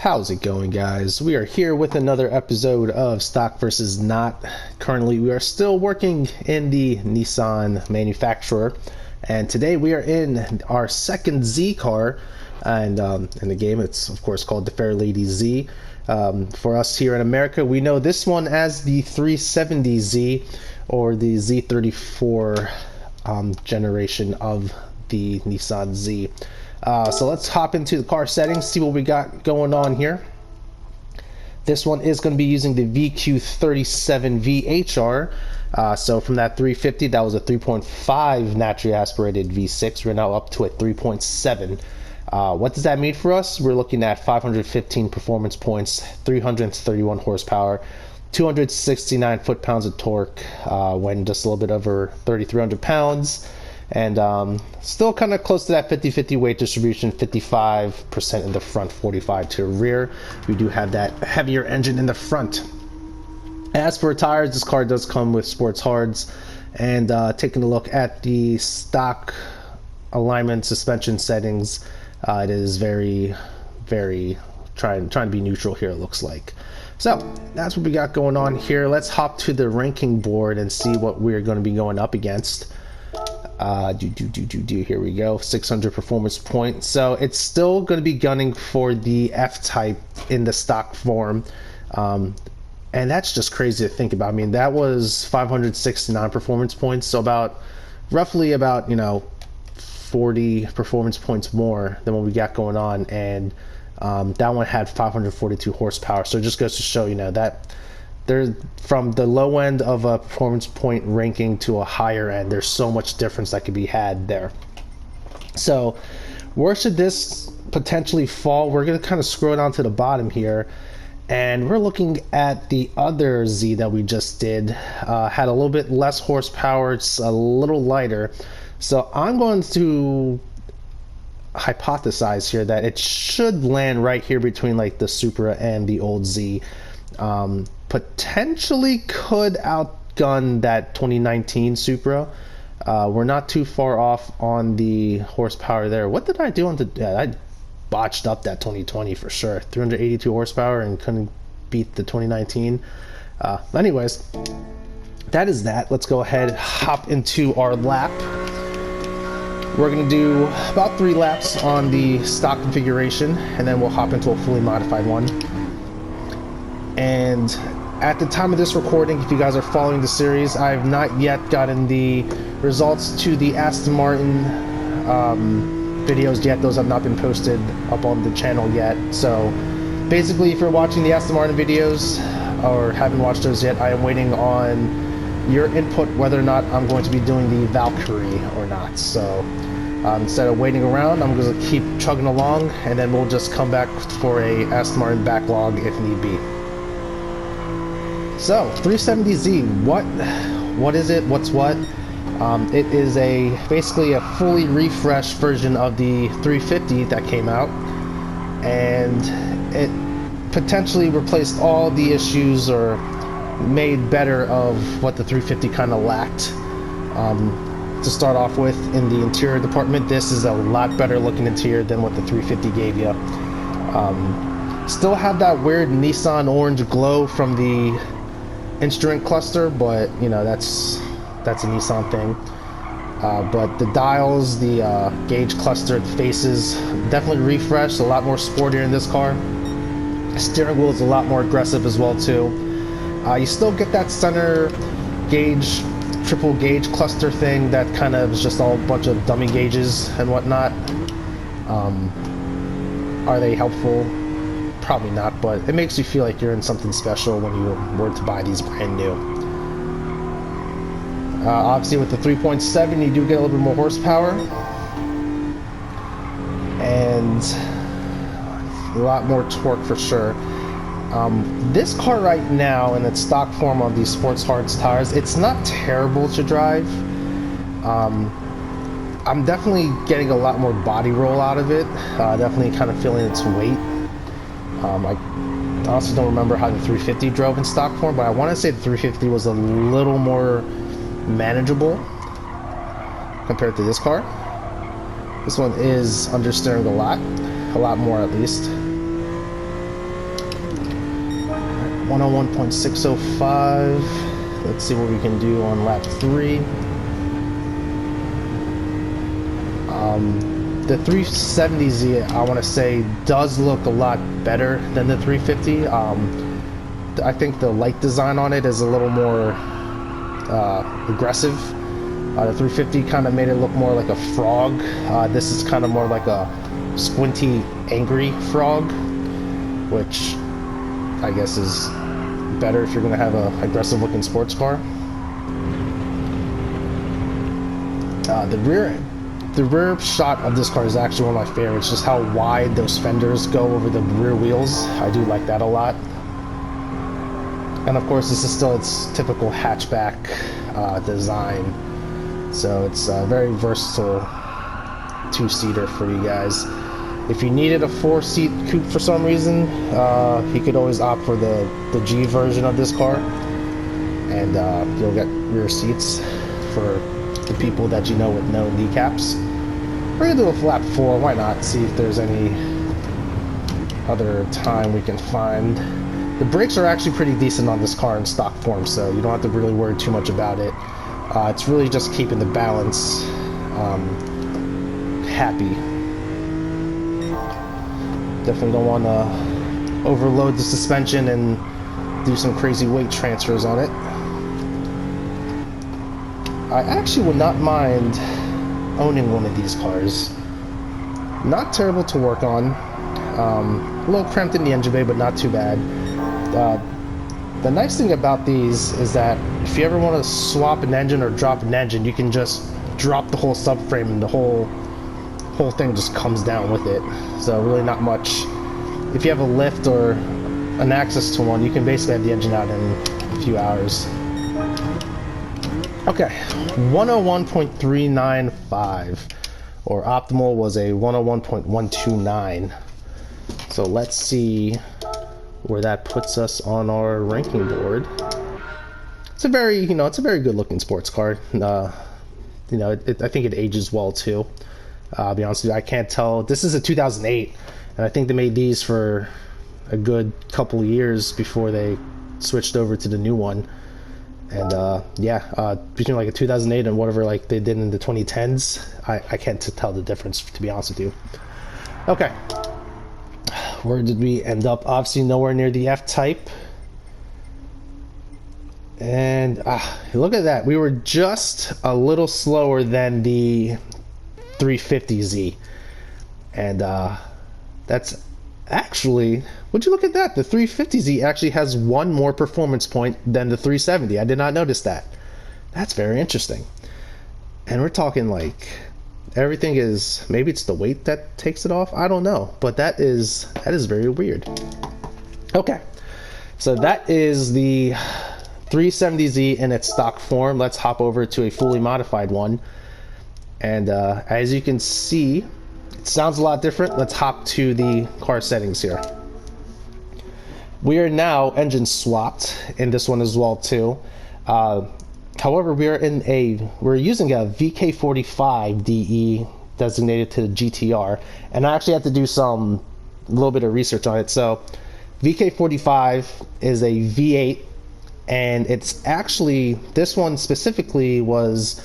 How's it going, guys? We are here with another episode of Stock versus Not. Currently we are still working in the Nissan manufacturer, and today we are in our second Z car, and in the game it's of course called the Fair Lady Z. For us here in America, we know this one as the 370Z or the Z34 generation of the Nissan Z. So let's hop into the car settings, see what we got going on here. This one is going to be using the VQ37 VHR. So from that 350, that was a 3.5 naturally aspirated V6. We're now up to a 3.7. What does that mean for us? We're looking at 515 performance points, 331 horsepower, 269 foot-pounds of torque when just a little bit over 3,300 pounds. And still kind of close to that 50-50 weight distribution, 55% in the front, 45 to the rear. We do have that heavier engine in the front. As for tires, this car does come with sports hards. And taking a look at the stock alignment suspension settings, it is very trying to be neutral here, it looks like. So that's what we got going on here. Let's hop to the ranking board and see what we're going to be going up against. Here we go, 600 performance points. So it's still going to be gunning for the F-Type in the stock form, and that's just crazy to think about. I mean, that was 569 performance points, so roughly about 40 performance points more than what we got going on, and that one had 542 horsepower. So it just goes to show that there's, from the low end of a performance point ranking to a higher end, there's so much difference that could be had there. So where should this potentially fall? We're going to kind of scroll down to the bottom here, and we're looking at the other Z that we just did. Had a little bit less horsepower, it's a little lighter. So I'm going to hypothesize here that it should land right here between like the Supra and the old Z. Potentially could outgun that 2019 Supra. We're not too far off on the horsepower there. What did I do on the... I botched up that 2020 for sure. 382 horsepower and couldn't beat the 2019. Anyways, that is that. Let's go ahead, hop into our lap. We're going to do about 3 laps on the stock configuration, and then we'll hop into a fully modified one. And at the time of this recording, if you guys are following the series, I have not yet gotten the results to the Aston Martin videos yet. Those have not been posted up on the channel yet. So basically, if you're watching the Aston Martin videos or haven't watched those yet, I am waiting on your input whether or not I'm going to be doing the Valkyrie or not. So instead of waiting around, I'm going to keep chugging along, and then we'll just come back for a Aston Martin backlog if need be. So 370Z, what is it? What's what? It is basically a fully refreshed version of the 350 that came out, and it potentially replaced all the issues or made better of what the 350 kind of lacked. To start off with, in the interior department, this is a lot better looking interior than what the 350 gave you. Still have that weird Nissan orange glow from the instrument cluster, but that's a Nissan thing. But the dials, the gauge cluster, the faces, definitely refreshed, a lot more sportier in this car. Steering wheel is a lot more aggressive as well too. You still get that center gauge, triple gauge cluster thing that kind of is just all a bunch of dummy gauges and whatnot. Are they helpful? Probably not, but it makes you feel like you're in something special when you were to buy these brand new. Obviously with the 3.7 you do get a little bit more horsepower and a lot more torque for sure. This car right now in its stock form on these sports hards tires, it's not terrible to drive. I'm definitely getting a lot more body roll out of it, definitely kind of feeling its weight. I honestly don't remember how the 350 drove in stock form, but I want to say the 350 was a little more manageable compared to this car. This one is understeering a lot more at least. 101.605. Let's see what we can do on lap 3. The 370Z, I want to say, does look a lot better than the 350. I think the light design on it is a little more aggressive. The 350 kind of made it look more like a frog. This is kind of more like a squinty, angry frog, which I guess is better if you're going to have an aggressive looking sports car. The rear shot of this car is actually one of my favorites, just how wide those fenders go over the rear wheels. I do like that a lot. And of course, this is still its typical hatchback design, so it's a very versatile two-seater for you guys. If you needed a 4-seat coupe for some reason, you could always opt for the G version of this car, and you'll get rear seats for the people that you know with no kneecaps. We're gonna do a lap 4, why not? See if there's any other time we can find. The brakes are actually pretty decent on this car in stock form, so you don't have to really worry too much about it. It's really just keeping the balance happy. Definitely don't want to overload the suspension and do some crazy weight transfers on it. I actually would not mind owning one of these cars. Not terrible to work on. A little cramped in the engine bay, but not too bad. The nice thing about these is that if you ever want to swap an engine or drop an engine, you can just drop the whole subframe and the whole thing just comes down with it. So really not much. If you have a lift or an access to one, you can basically have the engine out in a few hours. Okay, 101.395, or optimal was a 101.129. So let's see where that puts us on our ranking board. It's a very, it's a very good looking sports car. I think it ages well too. I'll be honest with you, I can't tell. This is a 2008, and I think they made these for a good couple years before they switched over to the new one. And between like a 2008 and whatever like they did in the 2010s, I can't tell the difference, to be honest with you. Okay, where did we end up? Obviously nowhere near the F-Type. And look at that, we were just a little slower than the 350Z, and that's actually, would you look at that, the 350Z actually has one more performance point than the 370. I did not notice that. That's very interesting. And we're talking like everything is, maybe it's the weight that takes it off, I don't know, but that is very weird. Okay, so that is the 370Z in its stock form. Let's hop over to a fully modified one. And as you can see, it sounds a lot different. Let's hop to the car settings here. We are now engine swapped in this one as well too. However, we're using a VK45 DE designated to the GTR, and I actually had to do a little bit of research on it. So VK45 is a V8, and it's actually, this one specifically was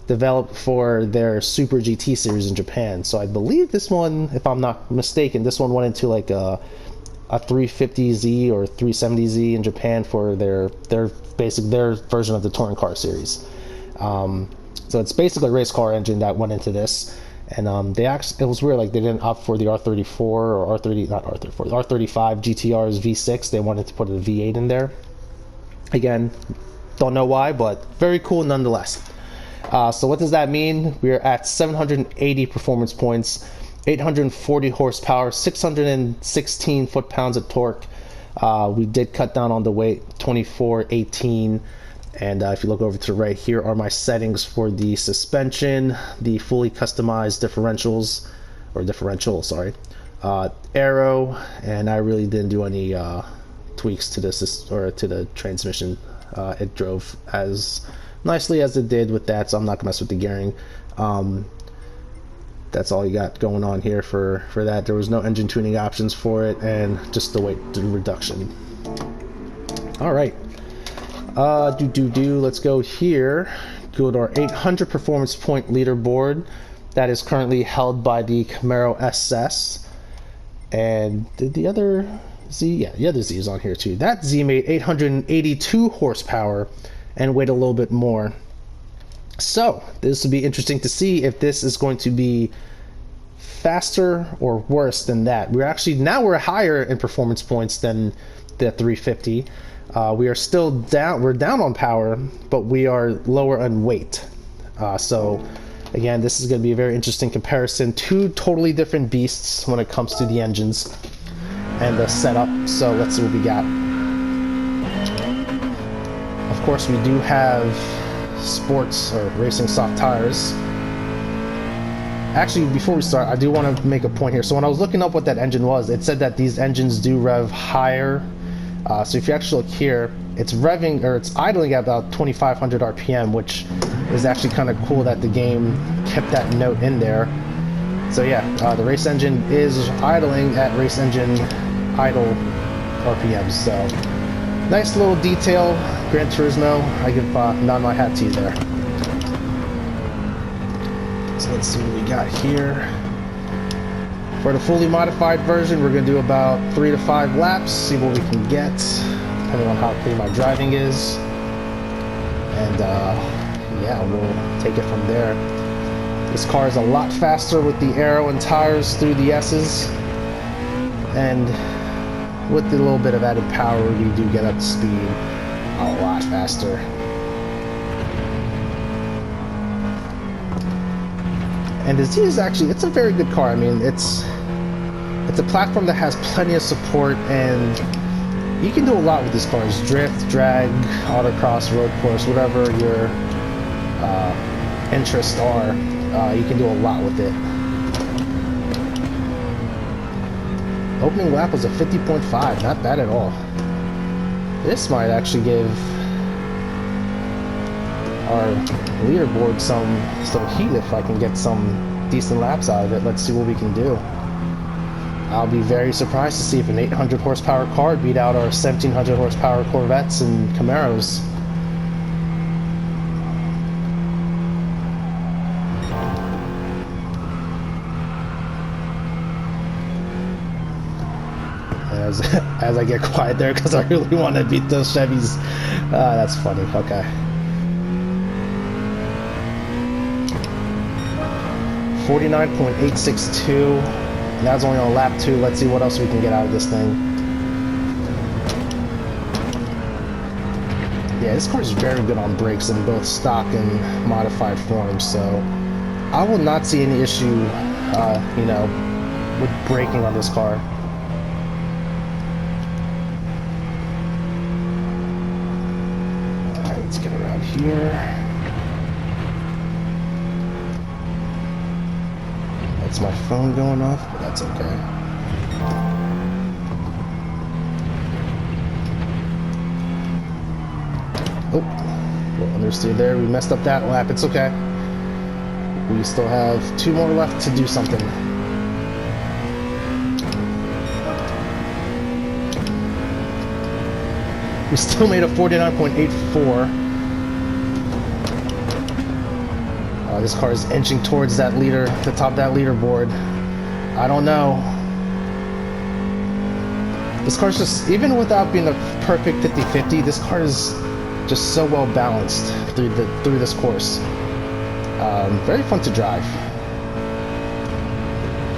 developed for their Super GT series in Japan. So I believe this one, if I'm not mistaken, this one went into like a 350Z or 370Z in Japan for their version of the touring car series. So it's basically a race car engine that went into this, and it was weird, like they didn't opt for the R34 or R35 GTR's V6. They wanted to put a V8 in there. Again, don't know why, but very cool nonetheless. So what does that mean? We're at 780 performance points, 840 horsepower, 616 foot-pounds of torque. We did cut down on the weight, 2418. And if you look over to the right, here are my settings for the suspension, the fully customized differential, aero, and I really didn't do any tweaks to this or to the transmission. It drove as nicely as it did with that, so I'm not gonna mess with the gearing. That's all you got going on here for that. There was no engine tuning options for it, and just the weight reduction. All right. Let's go here. Go to our 800 performance point leaderboard. That is currently held by the Camaro SS. And did the other Z? Yeah, the other Z is on here too. That Z made 882 horsepower and weighed a little bit more. So this will be interesting to see if this is going to be faster or worse than that. We're higher in performance points than the 350. We are still down. We're down on power, but we are lower on weight. So again, this is going to be a very interesting comparison. Two totally different beasts when it comes to the engines and the setup. So let's see what we got. Of course, we do have sports or racing soft tires. Actually, before we start, I do want to make a point here. So when I was looking up what that engine was, it said that these engines do rev higher. So if you actually look here, it's revving, or it's idling at about 2,500 RPM, which is actually kind of cool that the game kept that note in there. So yeah, the race engine is idling at race engine idle RPMs. So nice little detail, Gran Turismo. I give nod my hat to you there. So let's see what we got here. For the fully modified version, we're going to do about 3 to 5 laps, see what we can get, depending on how clean my driving is. And yeah, we'll take it from there. This car is a lot faster with the aero and tires through the S's. And with a little bit of added power, we do get up to speed a lot faster. And the Z is actually, it's a very good car. I mean, it's a platform that has plenty of support, and you can do a lot with these cars. Drift, drag, autocross, road course, whatever your interests are, you can do a lot with it. Opening lap was a 50.5, not bad at all. This might actually give our leaderboard some heat if I can get some decent laps out of it. Let's see what we can do. I'll be very surprised to see if an 800 horsepower car beat out our 1700 horsepower Corvettes and Camaros. As I get quiet there because I really want to beat those Chevys. That's funny. Okay. 49.862. That's only on lap 2. Let's see what else we can get out of this thing. Yeah, this car is very good on brakes in both stock and modified forms, so I will not see any issue, you know, with braking on this car. Alright, let's get around here. That's my phone going off, but that's okay. Oh, well, understood there. We messed up that lap. It's okay. We still have 2 more left to do something. We still made a 49.84. This car is inching towards that leader, the top of that leaderboard. I don't know. This car's just, even without being a perfect 50-50, this car is just so well balanced through this course. Very fun to drive.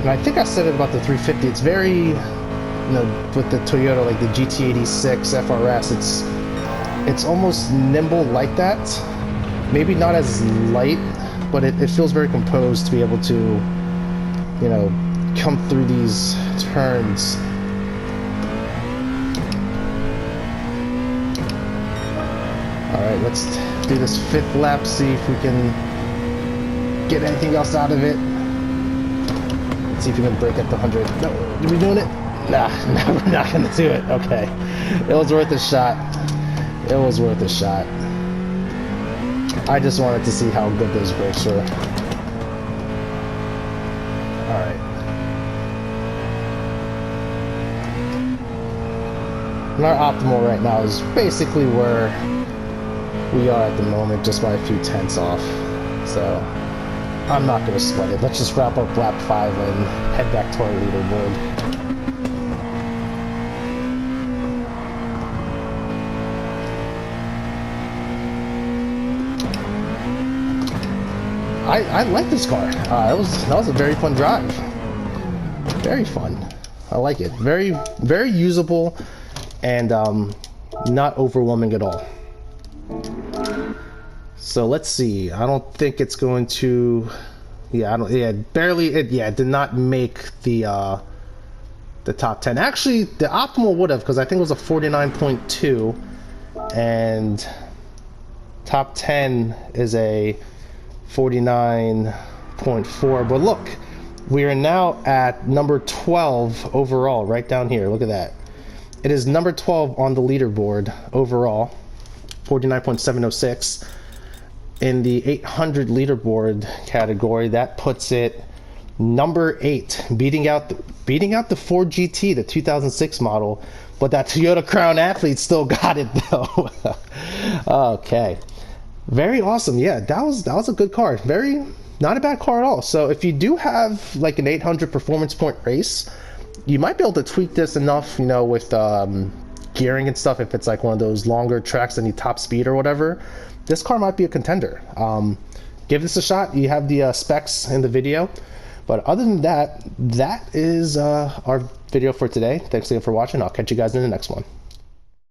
And I think I said it about the 350. It's very, you know, with the Toyota, like the GT86 FRS, it's almost nimble like that. Maybe not as light, but it feels very composed to be able to, you know, come through these turns. Alright, let's do this 5th lap, see if we can get anything else out of it. Let's see if we can break at the 100. No, are we doing it? Nah, we're not gonna do it. Okay. It was worth a shot. It was worth a shot. I just wanted to see how good those brakes were. Alright. And our optimal right now is basically where we are at the moment, just by a few tenths off. So I'm not going to sweat it. Let's just wrap up lap 5 and head back to our leaderboard. I like this car. That was a very fun drive. Very fun. I like it. Very, very usable and not overwhelming at all. So let's see. I don't think it's going to. Yeah, I don't. Yeah, barely. It did not make the top 10. Actually, the optimal would have, because I think it was a 49.2, and top 10 is a 49.4. But look, we are now at number 12 overall, right down here. Look at that. It is number 12 on the leaderboard overall, 49.706. In the 800 leaderboard category, that puts it number 8, beating out the Ford GT, the 2006 model. But that Toyota Crown Athlete still got it though. Okay. Very awesome. Yeah, that was a good car. Not a bad car at all. So if you do have like an 800 performance point race, you might be able to tweak this enough, you know, with gearing and stuff. If it's like one of those longer tracks that need top speed or whatever, this car might be a contender. Give this a shot. You have the specs in the video. But other than that, that is our video for today. Thanks again for watching. I'll catch you guys in the next one.